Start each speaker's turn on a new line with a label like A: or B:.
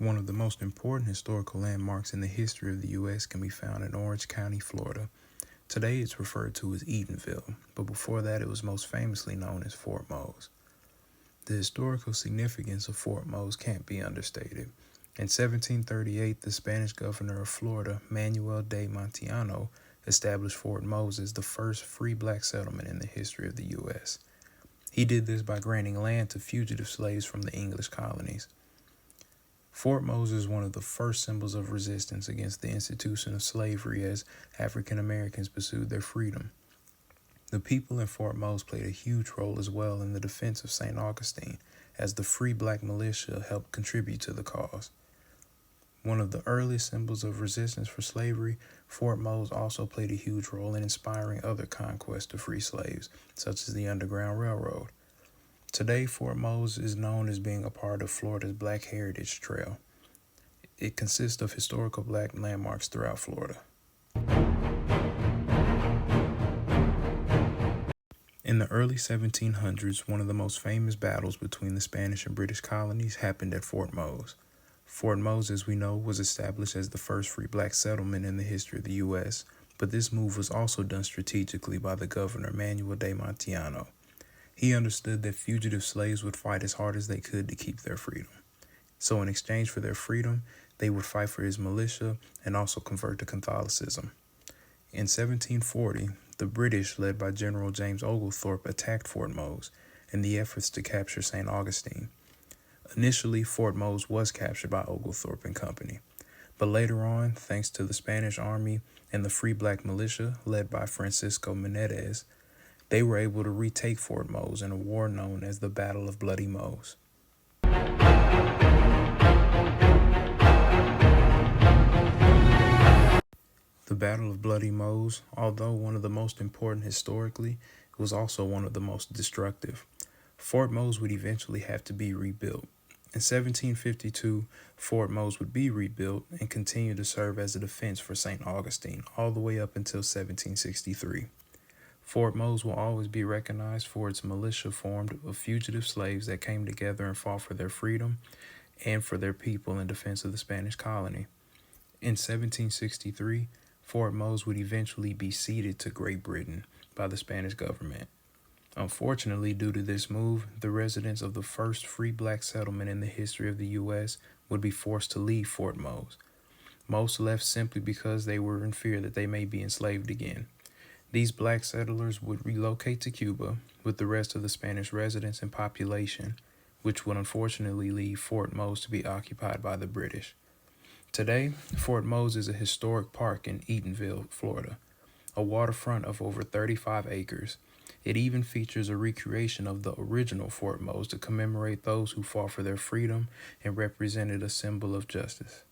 A: One of the most important historical landmarks in the history of the U.S. can be found in Orange County, Florida. Today it's referred to as Eatonville, but before that it was most famously known as Fort Mose. The historical significance of Fort Mose can't be understated. In 1738, the Spanish governor of Florida, Manuel de Montiano, established Fort Mose as the first free black settlement in the history of the U.S. He did this by granting land to fugitive slaves from the English colonies. Fort Mose is one of the first symbols of resistance against the institution of slavery as African Americans pursued their freedom. The people in Fort Mose played a huge role as well in the defense of St. Augustine, as the Free Black Militia helped contribute to the cause. One of the earliest symbols of resistance for slavery, Fort Mose also played a huge role in inspiring other conquests to free slaves, such as the Underground Railroad. Today, Fort Mose is known as being a part of Florida's Black Heritage Trail. It consists of historical black landmarks throughout Florida. In the early 1700s, one of the most famous battles between the Spanish and British colonies happened at Fort Mose. Fort Mose, as we know, was established as the first free black settlement in the history of the U.S., but this move was also done strategically by the governor, Manuel de Montiano. He understood that fugitive slaves would fight as hard as they could to keep their freedom. So in exchange for their freedom, they would fight for his militia and also convert to Catholicism. In 1740, the British, led by General James Oglethorpe, attacked Fort Mose in the efforts to capture St. Augustine. Initially, Fort Mose was captured by Oglethorpe and company, but later on, thanks to the Spanish Army and the Free Black Militia, led by Francisco Menendez, they were able to retake Fort Mose in a war known as the Battle of Bloody Mose. The Battle of Bloody Mose, although one of the most important historically, was also one of the most destructive. Fort Mose would eventually have to be rebuilt. In 1752, Fort Mose would be rebuilt and continue to serve as a defense for St. Augustine all the way up until 1763. Fort Mose will always be recognized for its militia formed of fugitive slaves that came together and fought for their freedom and for their people in defense of the Spanish colony. In 1763, Fort Mose would eventually be ceded to Great Britain by the Spanish government. Unfortunately, due to this move, the residents of the first free black settlement in the history of the U.S. would be forced to leave Fort Mose. Most left simply because they were in fear that they may be enslaved again. These black settlers would relocate to Cuba with the rest of the Spanish residents and population, which would unfortunately leave Fort Mose to be occupied by the British. Today, Fort Mose is a historic park in Eatonville, Florida, a waterfront of over 35 acres. It even features a recreation of the original Fort Mose to commemorate those who fought for their freedom and represented a symbol of justice.